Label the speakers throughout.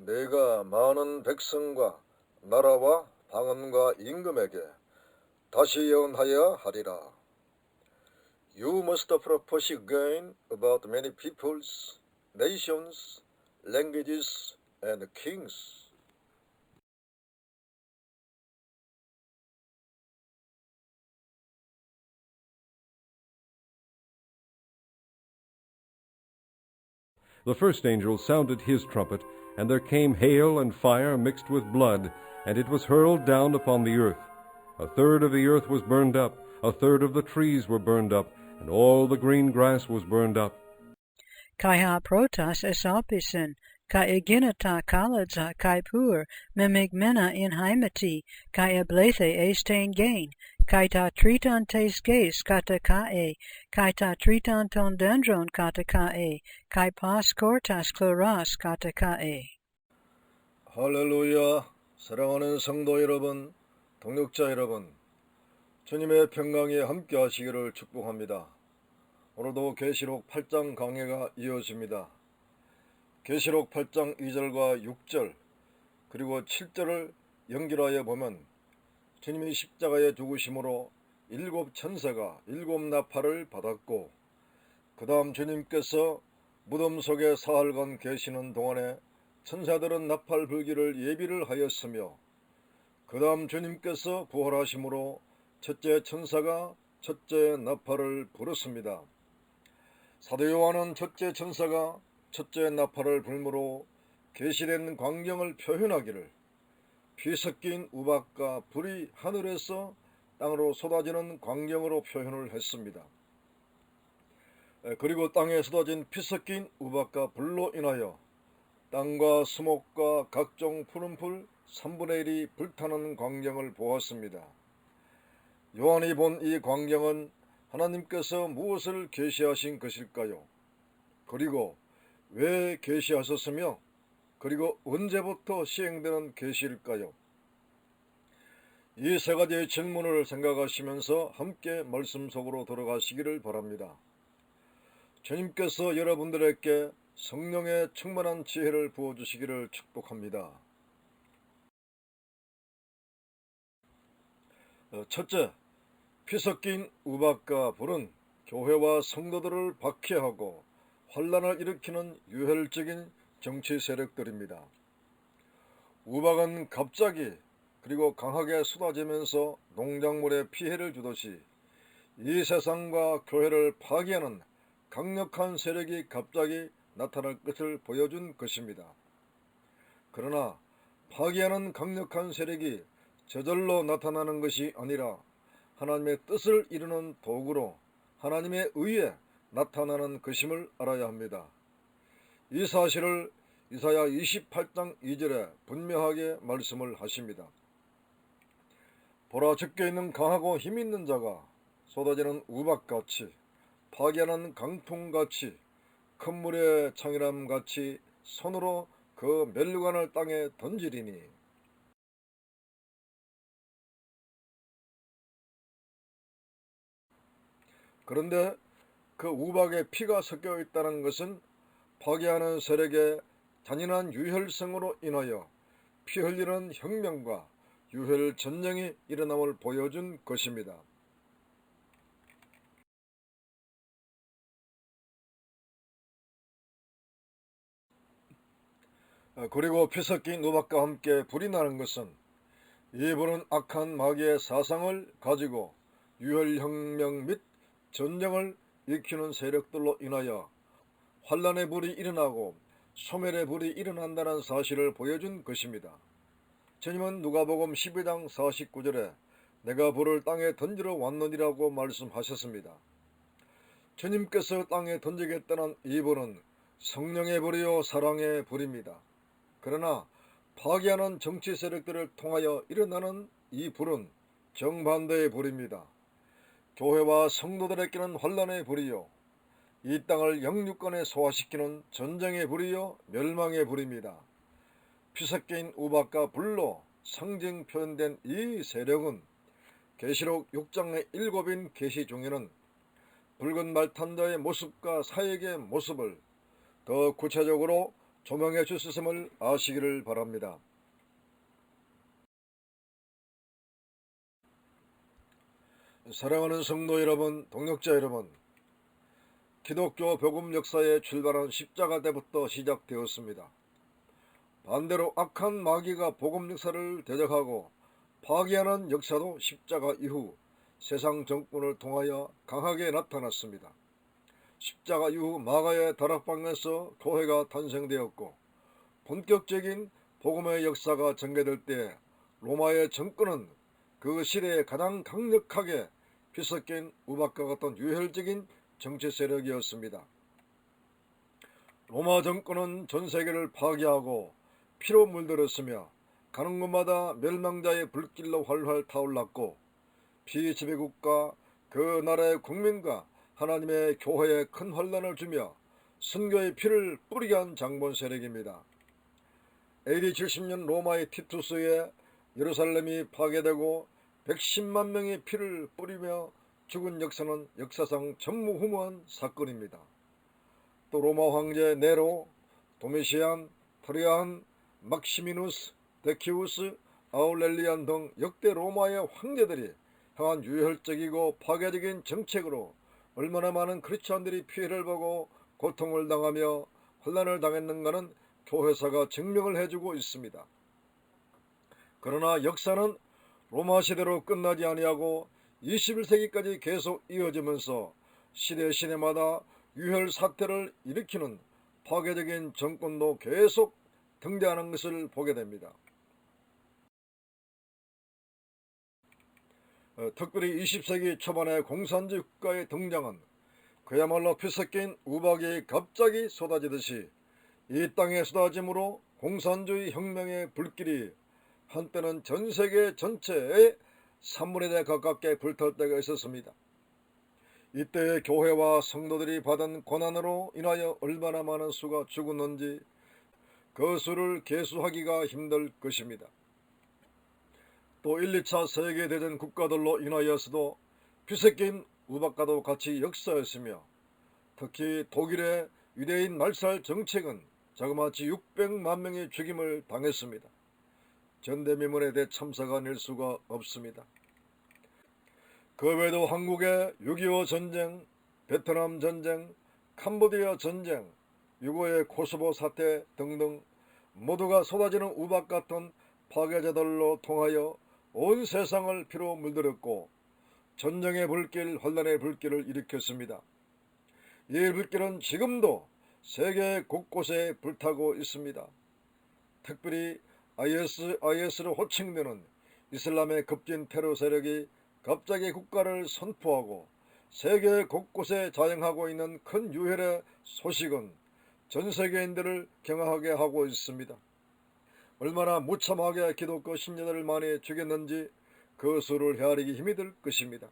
Speaker 1: 내가 많은 백성과 나라와 방언과 임금에게 다시 예언하여 하리라. You must propose again about many peoples, nations, languages, and kings.
Speaker 2: The first angel sounded his trumpet, and there came hail and fire mixed with blood, and it was hurled down upon the earth. A third of the earth was burned up, a third of the trees were burned up, and all the green grass was burned up.
Speaker 3: Kai ha protas esopisen, kai eginata kaladza kai pur, memigmena in haimati, kai eblethe estain gain, kai ta triton tes gaze kata kae, kai ta triton ton dendron kata kae, kai pas cortas chloras kata kae.
Speaker 1: 할렐루야. 사랑하는 성도 여러분, 동역자 여러분, 주님의 평강이 함께 하시기를 축복합니다. 오늘도 계시록 8장 강해가 이어집니다. 계시록 8장 2절과 6절 그리고 7절을 연결하여 보면 주님이 십자가에 죽으심으로 7 천사가 7 나팔을 받았고, 그 다음 주님께서 무덤 속에 사흘간 계시는 동안에 천사들은 나팔 불기를 예비를 하였으며, 그 다음 주님께서 부활하심으로 첫째 천사가 첫째 나팔을 불었습니다. 사도 요한은 첫째 천사가 첫째 나팔을 불므로 계시된 광경을 표현하기를 피 섞인 우박과 불이 하늘에서 땅으로 쏟아지는 광경으로 표현을 했습니다. 그리고 땅에 쏟아진 피 섞인 우박과 불로 인하여 땅과 수목과 각종 푸른 풀 3분의 1이 불타는 광경을 보았습니다. 요한이 본 이 광경은 하나님께서 무엇을 계시하신 것일까요? 그리고 왜 계시하셨으며, 그리고 언제부터 시행되는 계시일까요? 이 세 가지의 질문을 생각하시면서 함께 말씀 속으로 들어가시기를 바랍니다. 주님께서 여러분들에게 성령의 충만한 지혜를 부어주시기를 축복합니다. 첫째, 피 섞인 우박과 불은 교회와 성도들을 박해하고 환란을 일으키는 유혈적인 정치 세력들입니다. 우박은 갑자기 그리고 강하게 쏟아지면서 농작물에 피해를 주듯이 이 세상과 교회를 파괴하는 강력한 세력이 갑자기 나타날 것을 보여준 것입니다. 그러나 파괴하는 강력한 세력이 저절로 나타나는 것이 아니라 하나님의 뜻을 이루는 도구로 하나님의 의에 나타나는 것임을 알아야 합니다. 이 사실을 이사야 28장 2절에 분명하게 말씀을 하십니다. 보라, 적혀있는 강하고 힘있는 자가 쏟아지는 우박같이, 파괴하는 강풍같이, 큰 물의 창이람같이 손으로 그 멸류관을 땅에 던지리니. 그런데 그 우박에 피가 섞여 있다는 것은 파괴하는 세력의 잔인한 유혈성으로 인하여 피 흘리는 혁명과 유혈 전쟁이 일어남을 보여준 것입니다. 그리고 피 섞인 우박과 함께 불이 나는 것은 이 불은 악한 마귀의 사상을 가지고 유혈혁명 및 전쟁을 일으키는 세력들로 인하여 환란의 불이 일어나고 소멸의 불이 일어난다는 사실을 보여준 것입니다. 주님은 누가복음 12장 49절에 내가 불을 땅에 던지러 왔느니라고 말씀하셨습니다. 주님께서 땅에 던지겠다는 이 불은 성령의 불이요 사랑의 불입니다. 그러나 파괴하는 정치 세력들을 통하여 일어나는 이 불은 정반대의 불입니다. 교회와 성도들에게는 환란의 불이요, 이 땅을 영육간에 소화시키는 전쟁의 불이요 멸망의 불입니다. 피 섞인 우박과 불로 상징 표현된 이 세력은 계시록 6장의 7인 계시 중에는 붉은 말탄자의 모습과 사역의 모습을 더 구체적으로 조명해 주셨음을 아시기를 바랍니다. 사랑하는 성도 여러분, 동역자 여러분, 기독교 복음 역사의 출발은 십자가 때부터 시작되었습니다. 반대로 악한 마귀가 복음 역사를 대적하고 파괴하는 역사도 십자가 이후 세상 정권을 통하여 강하게 나타났습니다. 십자가 이후 마가의 다락방에서 교회가 탄생되었고 본격적인 복음의 역사가 전개될 때 로마의 정권은 그 시대에 가장 강력하게 뒤섞인 우박과 같은 유혈적인 정치 세력이었습니다. 로마 정권은 전 세계를 파괴하고 피로 물들었으며 가는 곳마다 멸망자의 불길로 활활 타올랐고 피지배국가 그 나라의 국민과 하나님의 교회에 큰 환란을 주며 순교의 피를 뿌리게 한 장본 세력입니다. AD 70년 로마의 티투스에 예루살렘이 파괴되고 110만 명의 피를 뿌리며 죽은 역사는 역사상 전무후무한 사건입니다. 또 로마 황제 네로, 도미시안, 트리안, 막시미누스, 데키우스, 아울렐리안 등 역대 로마의 황제들이 향한 유혈적이고 파괴적인 정책으로 얼마나 많은 크리스찬들이 피해를 보고 고통을 당하며 혼란을 당했는가는 교회사가 증명을 해주고 있습니다. 그러나 역사는 로마 시대로 끝나지 아니하고 21세기까지 계속 이어지면서 시대마다 유혈 사태를 일으키는 파괴적인 정권도 계속 등장하는 것을 보게 됩니다. 특별히 20세기 초반의 공산주의 국가의 등장은 그야말로 피섞인 우박이 갑자기 쏟아지듯이 이 땅에 쏟아짐으로 공산주의 혁명의 불길이 한때는 전 세계 전체의 3분의 1에 가깝게 불탈 때가 있었습니다. 이때의 교회와 성도들이 받은 고난으로 인하여 얼마나 많은 수가 죽었는지 그 수를 계수하기가 힘들 것입니다. 또 1, 2차 세계대전 국가들로 인하여서도 뒤섞인 우박과도 같이 역사했으며 특히 독일의 유대인 말살 정책은 자그마치 600만 명의 죽임을 당했습니다. 전대미문에 대해 참사가 아닐 수가 없습니다. 그 외에도 한국의 6.25 전쟁, 베트남 전쟁, 캄보디아 전쟁, 유고의 코소보 사태 등등 모두가 쏟아지는 우박 같은 파괴자들로 통하여 온 세상을 피로 물들였고 전쟁의 불길, 혼란의 불길을 일으켰습니다. 이 불길은 지금도 세계 곳곳에 불타고 있습니다. 특별히 IS로 호칭되는 이슬람의 급진 테러 세력이 갑자기 국가를 선포하고 세계 곳곳에 자행하고 있는 큰 유혈의 소식은 전 세계인들을 경악하게 하고 있습니다. 얼마나 무참하게 기독교 신자들을 많이 죽였는지 그 수를 헤아리기 힘이 들 것입니다.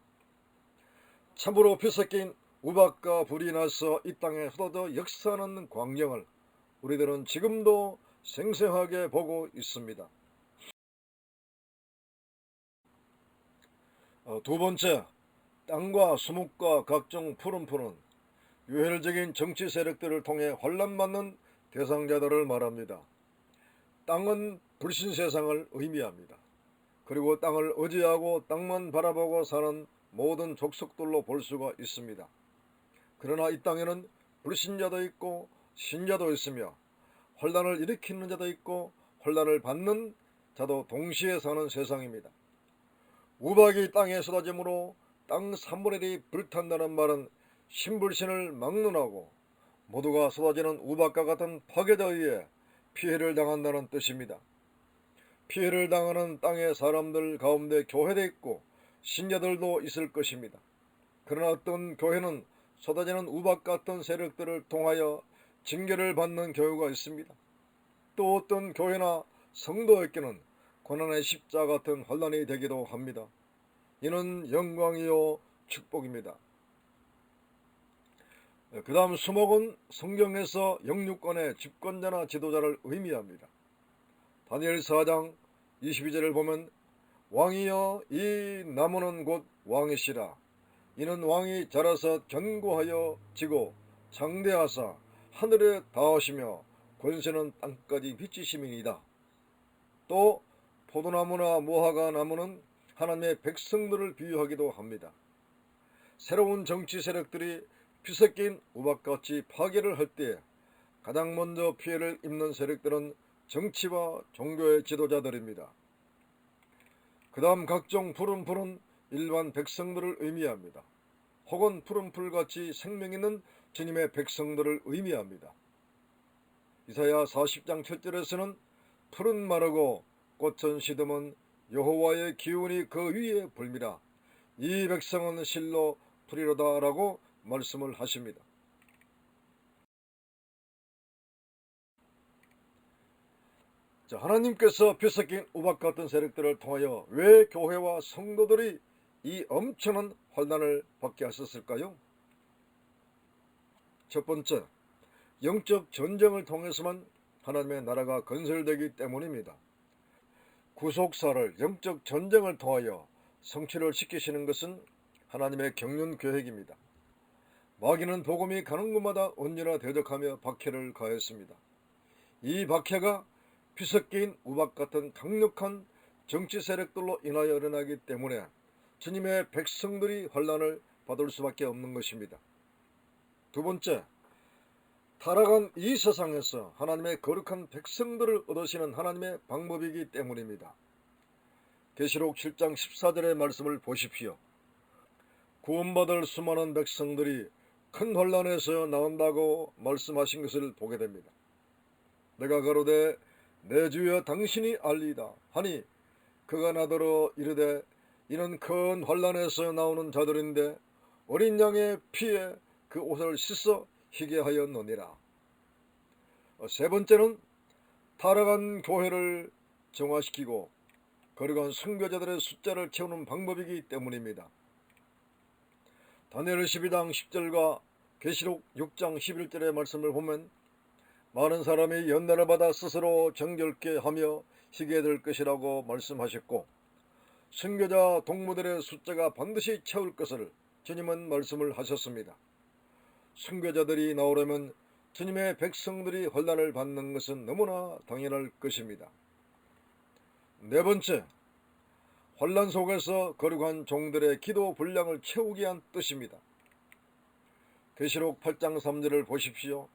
Speaker 1: 참으로 피섞인 우박과 불이 나서 이 땅에 쏟아져 역사하는 광경을 우리들은 지금도 생생하게 보고 있습니다. 두 번째, 땅과 수목과 각종 푸른푸른 유혈적인 정치 세력들을 통해 환란받는 대상자들을 말합니다. 땅은 불신 세상을 의미합니다. 그리고 땅을 의지하고 땅만 바라보고 사는 모든 족속들로 볼 수가 있습니다. 그러나 이 땅에는 불신자도 있고 신자도 있으며 혼란을 일으키는 자도 있고 혼란을 받는 자도 동시에 사는 세상입니다. 우박이 땅에 쏟아짐으로 땅 3분의 1이 불탄다는 말은 신불신을 막론하고 모두가 쏟아지는 우박과 같은 파괴자에 의해 피해를 당한다는 뜻입니다. 피해를 당하는 땅의 사람들 가운데 교회도 있고 신자들도 있을 것입니다. 그러나 어떤 교회는 쏟아지는 우박 같은 세력들을 통하여 징계를 받는 교회가 있습니다. 또 어떤 교회나 성도에게는 고난의 십자 같은 환란이 되기도 합니다. 이는 영광이요 축복입니다. 그 다음 수목은 성경에서 영유권의 집권자나 지도자를 의미합니다. 다니엘 4장 22절을 보면 왕이여 이 나무는 곧 왕이시라. 이는 왕이 자라서 견고하여 지고 장대하사 하늘에 닿으시며 권세는 땅까지 비치심이니이다. 또 포도나무나 무화과 나무는 하나님의 백성들을 비유하기도 합니다. 새로운 정치 세력들이 피섞인 우박같이 파괴를 할 때에 가장 먼저 피해를 입는 세력들은 정치와 종교의 지도자들입니다. 그 다음 각종 푸른 풀은 일반 백성들을 의미합니다. 혹은 푸른 풀같이 생명 있는 주님의 백성들을 의미합니다. 이사야 40장 7절에서는 풀은 마르고 꽃은 시듬은 여호와의 기운이 그 위에 불미라. 이 백성은 실로 풀이로다 라고 말씀을 하십니다. 자, 하나님께서 피섞인 우박 같은 세력들을 통하여 왜 교회와 성도들이 이 엄청난 환난을 받게 하셨을까요? 첫 번째, 영적 전쟁을 통해서만 하나님의 나라가 건설되기 때문입니다. 구속사를 영적 전쟁을 통하여 성취를 시키시는 것은 하나님의 경륜 계획입니다. 마귀는 복음이 가는 곳마다 언제나 대적하며 박해를 가했습니다. 이 박해가 피섞인 우박 같은 강력한 정치 세력들로 인하여 일어나기 때문에 주님의 백성들이 환난을 받을 수밖에 없는 것입니다. 두 번째, 타락한 이 세상에서 하나님의 거룩한 백성들을 얻으시는 하나님의 방법이기 때문입니다. 계시록 7장 14절의 말씀을 보십시오. 구원받을 수많은 백성들이 큰 환난에서 나온다고 말씀하신 것을 보게 됩니다. 내가 가로되 내 주여 당신이 알리이다 하니 그가 나더러 이르되 이는 큰 환난에서 나오는 자들인데 어린 양의 피에 그 옷을 씻어 희게 하였느니라. 세 번째는 타락한 교회를 정화시키고 거룩한 선교자들의 숫자를 채우는 방법이기 때문입니다. 다니엘 12장 10절과 계시록 6장 11절의 말씀을 보면 많은 사람이 연단을 받아 스스로 정결케 하며 희게 될 것이라고 말씀하셨고 선교자 동무들의 숫자가 반드시 채울 것을 주님은 말씀을 하셨습니다. 선교자들이 나오려면 주님의 백성들이 환난을 받는 것은 너무나 당연할 것입니다. 네 번째, 환난 속에서 거룩한 종들의 기도 분량을 채우기 위한 뜻입니다. 계시록 8장 3절을 보십시오.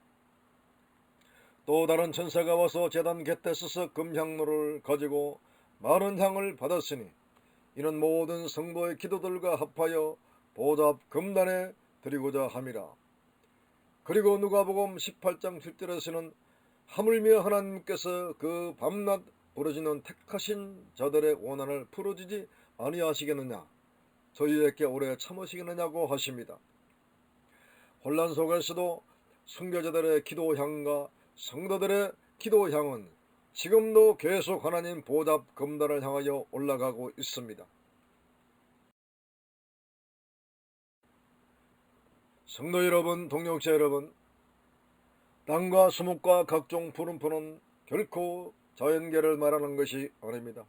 Speaker 1: 또 다른 천사가 와서 제단 곁에 서서 금향로를 가지고 많은 향을 받았으니 이는 모든 성도의 기도들과 합하여 보좌 금단에 드리고자 함이라. 그리고 누가복음 18장 7절에서는 하물며 하나님께서 그 밤낮 부르짖는 택하신 자들의 원한을 풀어주지 아니하시겠느냐, 저희에게 오래 참으시겠느냐고 하십니다. 혼란 속에서도 순교자들의 기도향과 성도들의 기도향은 지금도 계속 하나님 보답 금단을 향하여 올라가고 있습니다. 성도 여러분, 동역자 여러분, 땅과 수목과 각종 푸른 풀은 결코 자연계를 말하는 것이 아닙니다.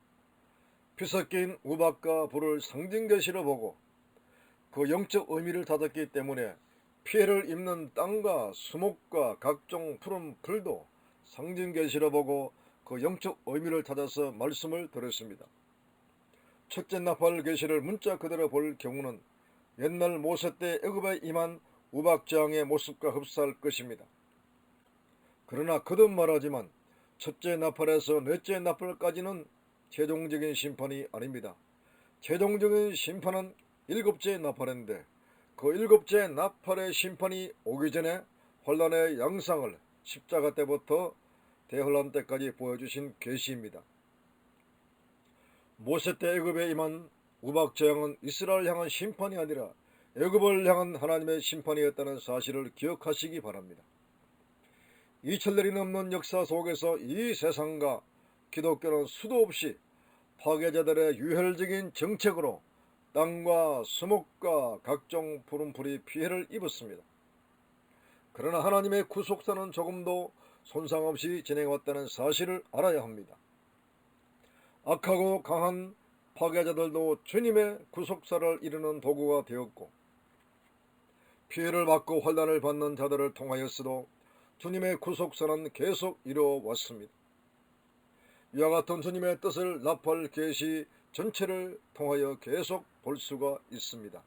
Speaker 1: 피섞인 우박과 불을 상징계시로 보고 그 영적 의미를 닫았기 때문에 피해를 입는 땅과 수목과 각종 푸른 풀도 상징계시로 보고 그 영적 의미를 찾아서 말씀을 드렸습니다. 첫째 나팔 계시를 문자 그대로 볼 경우는 옛날 모세 때 애굽에 임한 우박장의 모습과 흡사할 것입니다. 그러나 거듭 말하지만 첫째 나팔에서 넷째 나팔까지는 최종적인 심판이 아닙니다. 최종적인 심판은 일곱째 나팔인데 그 일곱째 나팔의 심판이 오기 전에 환란의 양상을 십자가 때부터 대환란 때까지 보여주신 계시입니다. 모세 때 애굽에 임한 우박재앙은 이스라엘 향한 심판이 아니라 애굽을 향한 하나님의 심판이었다는 사실을 기억하시기 바랍니다. 2000년이 넘는 역사 속에서 이 세상과 기독교는 수도 없이 파괴자들의 유혈적인 정책으로 땅과 수목과 각종 푸른 풀이 피해를 입었습니다. 그러나 하나님의 구속사는 조금도 손상 없이 진행해왔다는 사실을 알아야 합니다. 악하고 강한 파괴자들도 주님의 구속사를 이루는 도구가 되었고 피해를 받고 환난을 받는 자들을 통하여서도 주님의 구속사는 계속 이루어왔습니다. 이와 같은 주님의 뜻을 나팔 계시 전체를 통하여 계속 볼 수가 있습니다.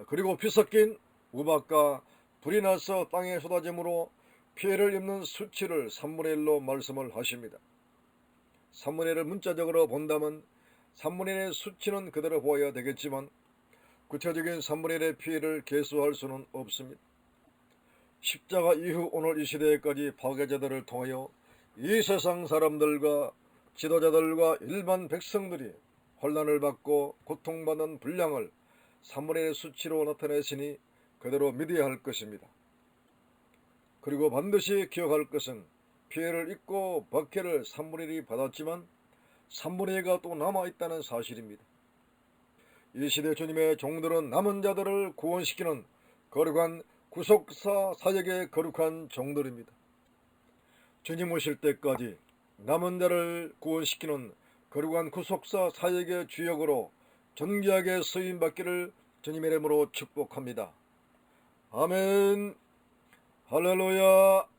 Speaker 1: 그리고 피 섞인 우박과 불이 나서 땅에 쏟아짐으로 피해를 입는 수치를 3분의 1로 말씀을 하십니다. 3분의 1을 문자적으로 본다면 3분의 1의 수치는 그대로 보아야 되겠지만 구체적인 3분의 1의 피해를 계수할 수는 없습니다. 십자가 이후 오늘 이 시대에까지 파괴자들을 통하여 이 세상 사람들과 지도자들과 일반 백성들이 혼란을 받고 고통받는 분량을 3분의 1의 수치로 나타내시니 그대로 믿어야 할 것입니다. 그리고 반드시 기억할 것은 피해를 입고 박해를 3분의 1이 받았지만 3분의 2가 또 남아있다는 사실입니다. 이 시대 주님의 종들은 남은 자들을 구원시키는 거룩한 구속사 사역의 거룩한 종들입니다. 주님 오실 때까지 남은 자를 구원시키는 거룩한 구속사 사역의 주역으로 존귀하게 쓰임받기를 주님의 이름으로 축복합니다. 아멘. 할렐루야.